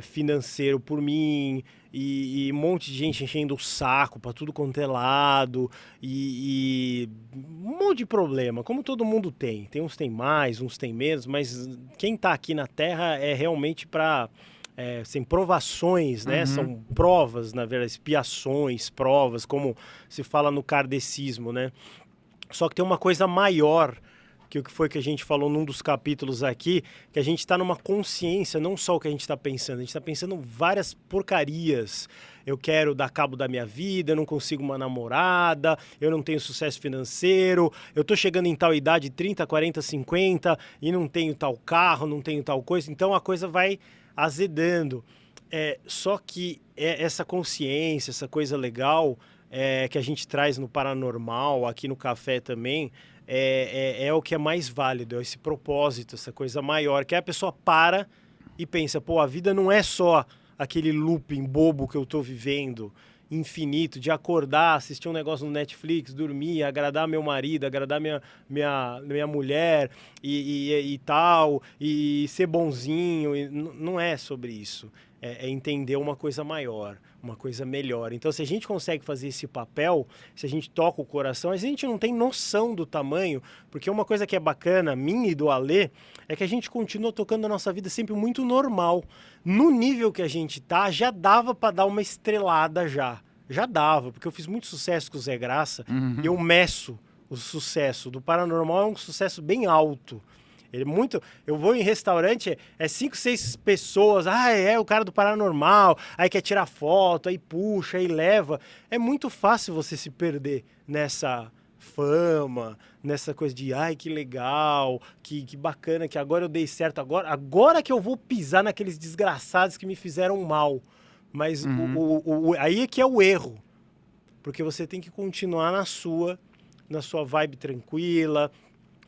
financeiro por mim, e um monte de gente enchendo o saco para tudo quanto é lado, e um monte de problema, como todo mundo tem. Tem uns tem mais, uns tem menos, mas quem tá aqui na Terra é realmente para... sem provações, né? São provas, na verdade, expiações, provas, como se fala no kardecismo, né? Só que tem uma coisa maior, que o que foi que a gente falou num dos capítulos aqui, que a gente está numa consciência, não só o que a gente está pensando, a gente está pensando várias porcarias. Eu quero dar cabo da minha vida, eu não consigo uma namorada, eu não tenho sucesso financeiro, eu tô chegando em tal idade, 30, 40, 50, e não tenho tal carro, não tenho tal coisa, então a coisa vai azedando. Só que essa consciência, essa coisa legal que a gente traz no Paranormal, aqui no Café também, é o que é mais válido, é esse propósito, essa coisa maior, que a pessoa para e pensa, pô, a vida não é só aquele looping bobo que eu tô vivendo, infinito, de acordar, assistir um negócio no Netflix, dormir, agradar meu marido, agradar minha mulher e tal, e ser bonzinho. Não é sobre isso. É entender uma coisa maior, uma coisa melhor. Então, se a gente consegue fazer esse papel, se a gente toca o coração, a gente não tem noção do tamanho, porque uma coisa que é bacana, minha e do Alê, é que a gente continua tocando a nossa vida sempre muito normal. No nível que a gente tá, já dava para dar uma estrelada já. Já dava, porque eu fiz muito sucesso com o Zé Graça, e eu meço o sucesso. Do Paranormal é um sucesso bem alto. Eu vou em restaurante, 5, 6 pessoas, o cara do Paranormal, aí quer tirar foto, aí puxa, aí leva. É muito fácil você se perder nessa fama, nessa coisa de, que legal, que bacana, que agora eu dei certo, agora que eu vou pisar naqueles desgraçados que me fizeram mal. Mas aí é que é o erro, porque você tem que continuar na sua vibe tranquila,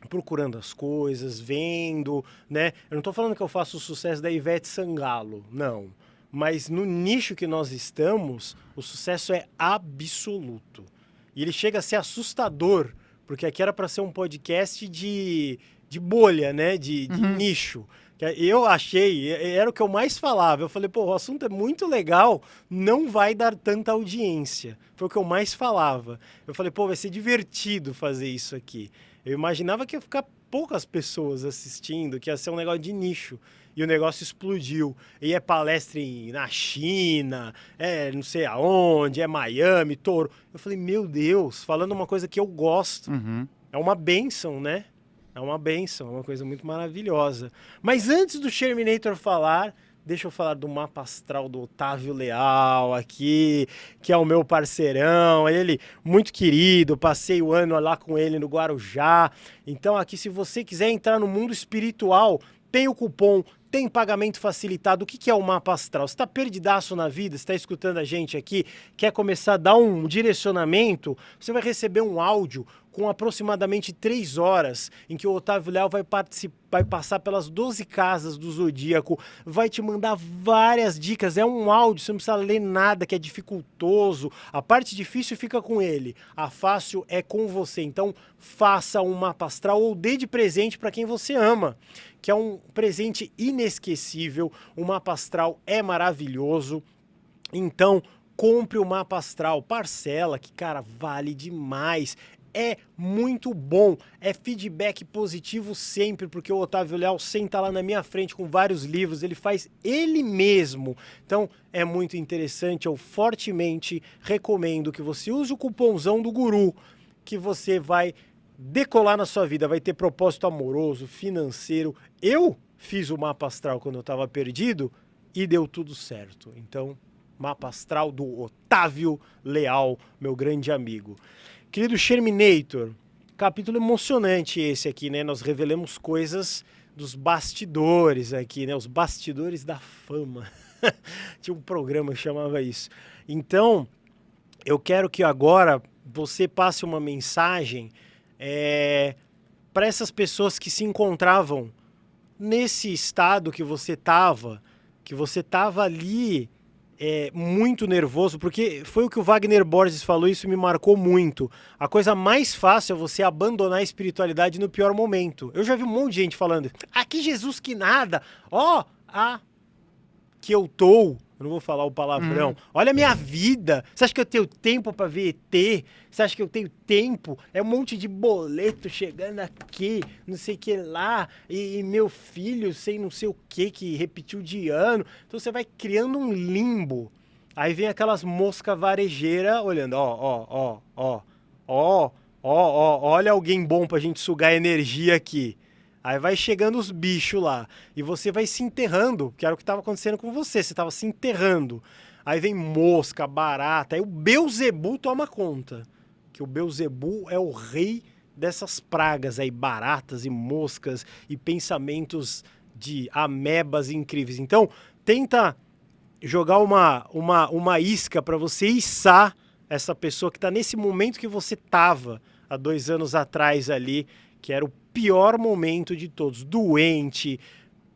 procurando as coisas, vendo, né? Eu não tô falando que eu faço o sucesso da Ivete Sangalo, não. Mas no nicho que nós estamos, o sucesso é absoluto. E ele chega a ser assustador, porque aqui era para ser um podcast de bolha, né? De nicho. Eu achei, era o que eu mais falava. Eu falei, pô, o assunto é muito legal, não vai dar tanta audiência. Foi o que eu mais falava. Eu falei, pô, vai ser divertido fazer isso aqui. Eu imaginava que ia ficar poucas pessoas assistindo, que ia ser um negócio de nicho. E o negócio explodiu. E é palestra na China, não sei aonde, é Miami, Toro. Eu falei, meu Deus, falando uma coisa que eu gosto. É uma bênção, né? É uma bênção, é uma coisa muito maravilhosa. Mas antes do Sherminator falar, deixa eu falar do mapa astral do Otávio Leal aqui, que é o meu parceirão, ele muito querido, passei o ano lá com ele no Guarujá. Então aqui, se você quiser entrar no mundo espiritual, tem o cupom, tem pagamento facilitado. O que é o mapa astral? Você está perdidaço na vida, você está escutando a gente aqui, quer começar a dar um direcionamento, você vai receber um áudio com aproximadamente 3 horas, em que o Otávio Leal vai passar pelas 12 casas do Zodíaco, vai te mandar várias dicas, é um áudio, você não precisa ler nada, que é dificultoso, a parte difícil fica com ele, a fácil é com você. Então faça um mapa astral ou dê de presente para quem você ama, que é um presente inesquecível. O mapa astral é maravilhoso, então compre o mapa astral, parcela, que cara, vale demais. É muito bom, é feedback positivo sempre, porque o Otávio Leal senta lá na minha frente com vários livros, ele faz ele mesmo. Então é muito interessante, eu fortemente recomendo que você use o cupomzão do Guru, que você vai decolar na sua vida, vai ter propósito amoroso, financeiro. Eu fiz o mapa astral quando eu estava perdido e deu tudo certo. Então, mapa astral do Otávio Leal, meu grande amigo. Querido Sherminator, capítulo emocionante esse aqui, né? Nós revelamos coisas dos bastidores aqui, né? Os bastidores da fama. Tinha um programa que chamava isso. Então, eu quero que agora você passe uma mensagem para essas pessoas que se encontravam nesse estado que você estava ali muito nervoso, porque foi o que o Wagner Borges falou, isso me marcou muito. A coisa mais fácil é você abandonar a espiritualidade no pior momento. Eu já vi um monte de gente falando, que Jesus que nada, que eu não vou falar o palavrão, olha a minha vida, você acha que eu tenho tempo pra ver ET? Você acha que eu tenho tempo? É um monte de boleto chegando aqui, não sei o que lá, e meu filho, não sei o que repetiu de ano, então você vai criando um limbo, aí vem aquelas mosca varejeira olhando, olha alguém bom pra gente sugar energia aqui. Aí vai chegando os bichos lá, e você vai se enterrando, que era o que estava acontecendo com você estava se enterrando. Aí vem mosca, barata, aí o Beelzebu toma conta, que o Beelzebu é o rei dessas pragas aí, baratas e moscas e pensamentos de amebas incríveis. Então, tenta jogar uma isca para você içar essa pessoa que está nesse momento que você estava há 2 anos atrás ali, que era o pior momento de todos, doente,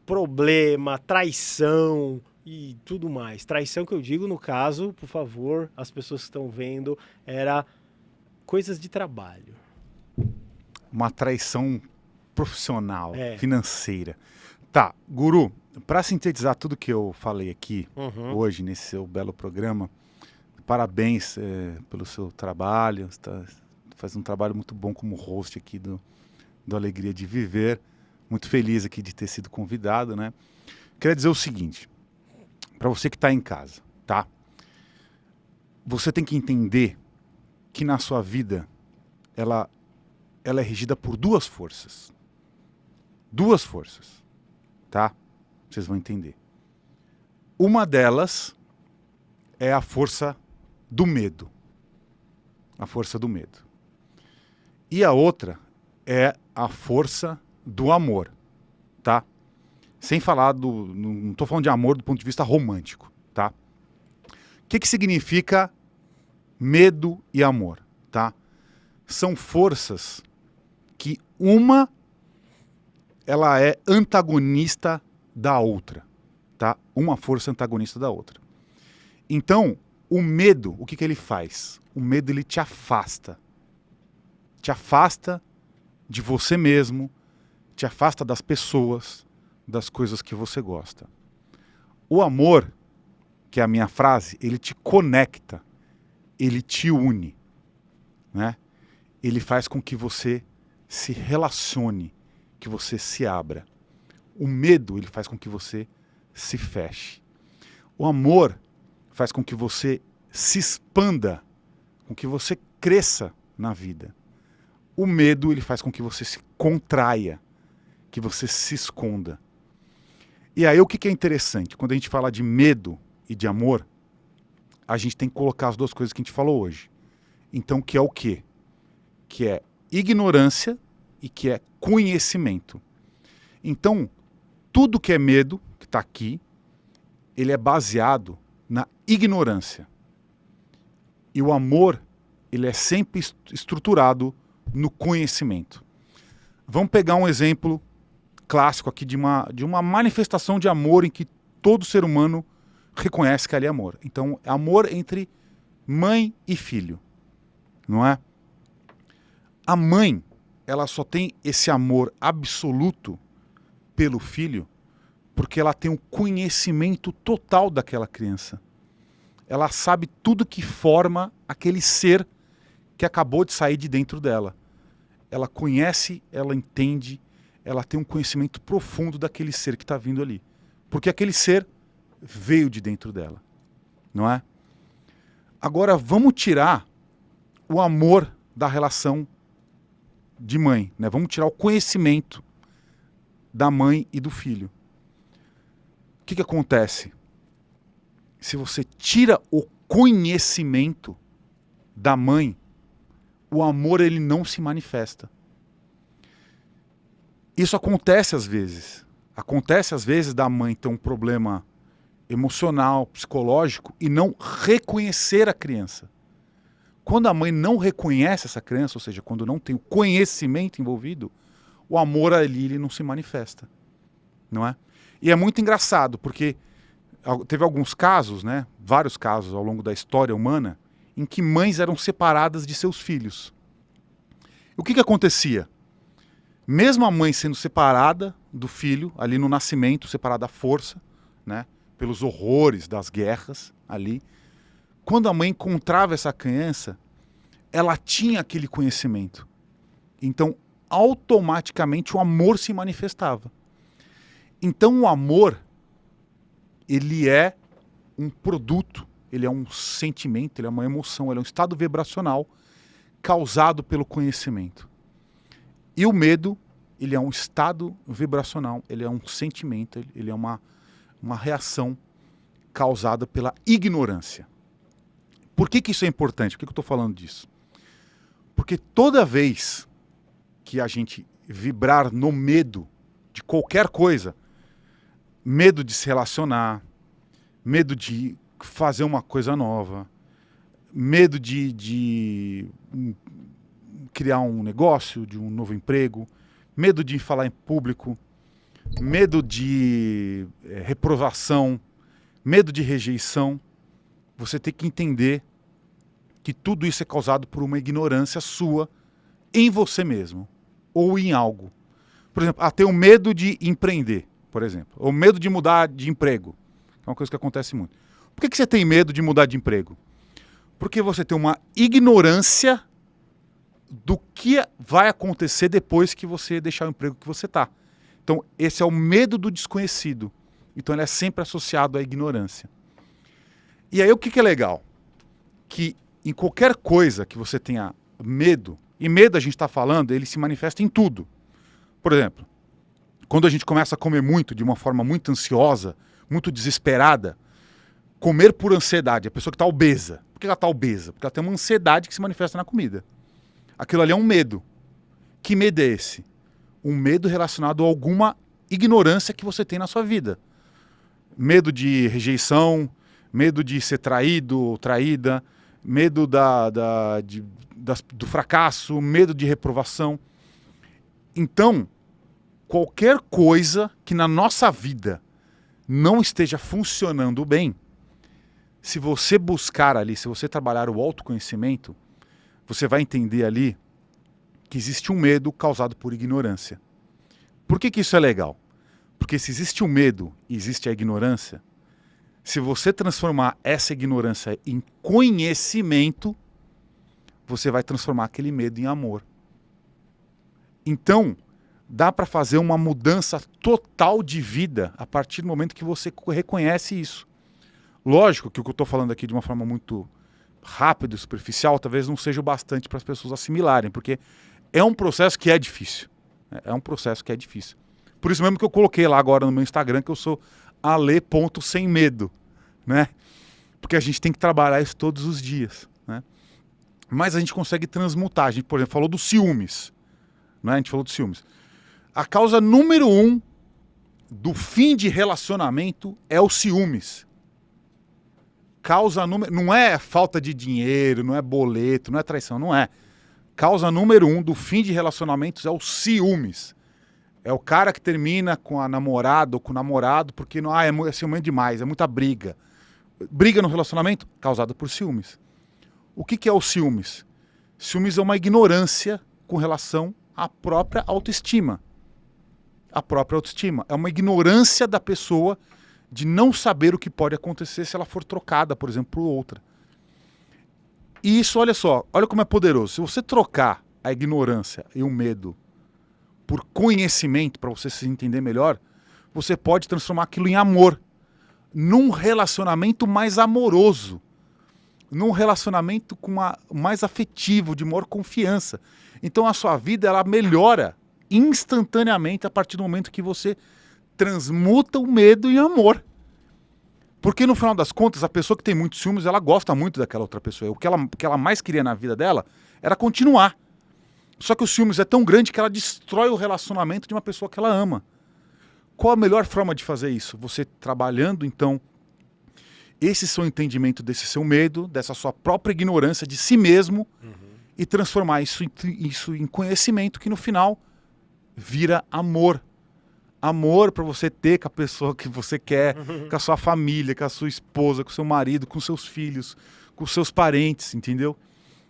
problema, traição e tudo mais. Traição que eu digo, no caso, por favor, as pessoas que estão vendo, era coisas de trabalho. Uma traição profissional, financeira. Tá, Guru, para sintetizar tudo que eu falei aqui hoje, nesse seu belo programa, parabéns pelo seu trabalho, faz um trabalho muito bom como host aqui do Alegria de Viver, muito feliz aqui de ter sido convidado, né? Queria dizer o seguinte, para você que está em casa, tá? Você tem que entender que na sua vida, ela é regida por 2 forças. 2 forças, tá? Vocês vão entender. Uma delas é a força do medo. A força do medo. E a outra é a força do amor, tá? Sem falar não estou falando de amor do ponto de vista romântico, tá? O que significa medo e amor, tá? São forças que ela é antagonista da outra, tá? Uma força antagonista da outra. Então, o medo, o que ele faz? O medo, ele te afasta. Te afasta de você mesmo, te afasta das pessoas, das coisas que você gosta. O amor, que é a minha frase, ele te conecta, ele te une, né? Ele faz com que você se relacione, que você se abra. O medo, ele faz com que você se feche. O amor faz com que você se expanda, com que você cresça na vida. O medo, ele faz com que você se contraia, que você se esconda. E aí o que é interessante? Quando a gente fala de medo e de amor, a gente tem que colocar as 2 coisas que a gente falou hoje. Então, que é o quê? Que é ignorância e que é conhecimento. Então, tudo que é medo, que está aqui, ele é baseado na ignorância. E o amor, ele é sempre estruturado no conhecimento. Vamos pegar um exemplo clássico aqui de uma manifestação de amor em que todo ser humano reconhece que ali é amor. Então, é amor entre mãe e filho, não é? A mãe, ela só tem esse amor absoluto pelo filho porque ela tem um conhecimento total daquela criança. Ela sabe tudo que forma aquele ser que acabou de sair de dentro dela. Ela conhece, ela entende, ela tem um conhecimento profundo daquele ser que está vindo ali. Porque aquele ser veio de dentro dela, não é? Agora, vamos tirar o amor da relação de mãe, né? Vamos tirar o conhecimento da mãe e do filho. O que acontece? Se você tira o conhecimento da mãe, o amor, ele não se manifesta. Isso acontece às vezes. Acontece às vezes da mãe ter um problema emocional, psicológico e não reconhecer a criança. Quando a mãe não reconhece essa criança, ou seja, quando não tem o conhecimento envolvido, o amor ali ele não se manifesta, não é? E é muito engraçado, porque teve alguns casos, né, vários casos ao longo da história humana, em que mães eram separadas de seus filhos. O que acontecia? Mesmo a mãe sendo separada do filho, ali no nascimento, separada à força, né, pelos horrores das guerras ali, quando a mãe encontrava essa criança, ela tinha aquele conhecimento. Então, automaticamente o amor se manifestava. Então, o amor, ele é um produto, ele é um sentimento, ele é uma emoção, ele é um estado vibracional causado pelo conhecimento. E o medo, ele é um estado vibracional, ele é um sentimento, ele é uma reação causada pela ignorância. Por que isso é importante? Por que eu estou falando disso? Porque toda vez que a gente vibrar no medo de qualquer coisa, medo de se relacionar, medo de fazer uma coisa nova, medo de criar um negócio, de um novo emprego, medo de falar em público, medo de reprovação, medo de rejeição, você tem que entender que tudo isso é causado por uma ignorância sua em você mesmo ou em algo. Por exemplo, ter o medo de empreender, por exemplo, ou medo de mudar de emprego. É uma coisa que acontece muito. Por que você tem medo de mudar de emprego? Porque você tem uma ignorância do que vai acontecer depois que você deixar o emprego que você está. Então, esse é o medo do desconhecido. Então, ele é sempre associado à ignorância. E aí, o que é legal? Que em qualquer coisa que você tenha medo, e medo a gente está falando, ele se manifesta em tudo. Por exemplo, quando a gente começa a comer muito, de uma forma muito ansiosa, muito desesperada, comer por ansiedade, a pessoa que está obesa. Por que ela está obesa? Porque ela tem uma ansiedade que se manifesta na comida. Aquilo ali é um medo. Que medo é esse? Um medo relacionado a alguma ignorância que você tem na sua vida. Medo de rejeição, medo de ser traído ou traída, medo do fracasso, medo de reprovação. Então, qualquer coisa que na nossa vida não esteja funcionando bem, se você buscar ali, se você trabalhar o autoconhecimento, você vai entender ali que existe um medo causado por ignorância. Por que isso é legal? Porque se existe o medo e existe a ignorância, se você transformar essa ignorância em conhecimento, você vai transformar aquele medo em amor. Então, dá para fazer uma mudança total de vida a partir do momento que você reconhece isso. Lógico que o que eu estou falando aqui de uma forma muito rápida e superficial talvez não seja o bastante para as pessoas assimilarem, porque é um processo que é difícil. É um processo que é difícil. Por isso mesmo que eu coloquei lá agora no meu Instagram que eu sou ale.semmedo, né? Porque a gente tem que trabalhar isso todos os dias, né? Mas a gente consegue transmutar. A gente, por exemplo, falou dos ciúmes, né? A gente falou dos ciúmes. A causa número 1 do fim de relacionamento é o ciúmes. Causa número... Não é falta de dinheiro, não é boleto, não é traição, não é. Causa número 1 do fim de relacionamentos é o ciúmes. É o cara que termina com a namorada ou com o namorado porque não, é ciumento demais, é muita briga. Briga no relacionamento causada por ciúmes. O que é o ciúmes? Ciúmes é uma ignorância com relação à própria autoestima. A própria autoestima. É uma ignorância da pessoa de não saber o que pode acontecer se ela for trocada, por exemplo, por outra. E isso, olha só, olha como é poderoso. Se você trocar a ignorância e o medo por conhecimento, para você se entender melhor, você pode transformar aquilo em amor. Num relacionamento mais amoroso. Num relacionamento mais afetivo, de maior confiança. Então a sua vida ela melhora instantaneamente a partir do momento que você transmuta o medo em amor. Porque no final das contas, a pessoa que tem muitos ciúmes, ela gosta muito daquela outra pessoa. O que ela mais queria na vida dela era continuar. Só que o ciúmes é tão grande que ela destrói o relacionamento de uma pessoa que ela ama. Qual a melhor forma de fazer isso? Você trabalhando, então, esse seu entendimento desse seu medo, dessa sua própria ignorância de si mesmo, e transformar isso em conhecimento que no final vira amor. Amor para você ter com a pessoa que você quer, com a sua família, com a sua esposa, com o seu marido, com seus filhos, com os seus parentes, entendeu?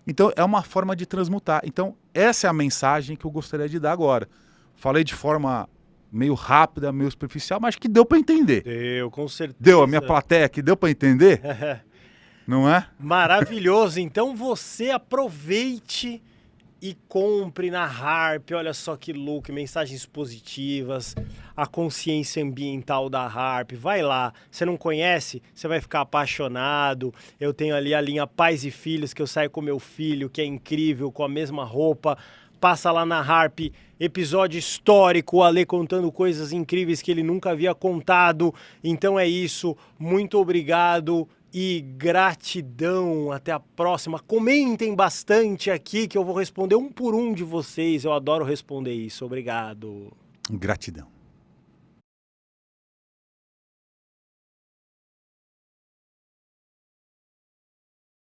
Então é uma forma de transmutar. Então essa é a mensagem que eu gostaria de dar agora. Falei de forma meio rápida, meio superficial, mas que deu para entender. Deu, com certeza. Deu, a minha plateia aqui deu para entender? Não é? Maravilhoso. Então você aproveite e compre na Harp. Olha só que louco, mensagens positivas, a consciência ambiental da Harp. Vai lá, você não conhece? Você vai ficar apaixonado. Eu tenho ali a linha Pais e Filhos, que eu saio com meu filho, que é incrível, com a mesma roupa. Passa lá na Harp, episódio histórico, o Ale contando coisas incríveis que ele nunca havia contado. Então é isso, muito obrigado. E gratidão, até a próxima. Comentem bastante aqui que eu vou responder um por um de vocês. Eu adoro responder isso. Obrigado. Gratidão.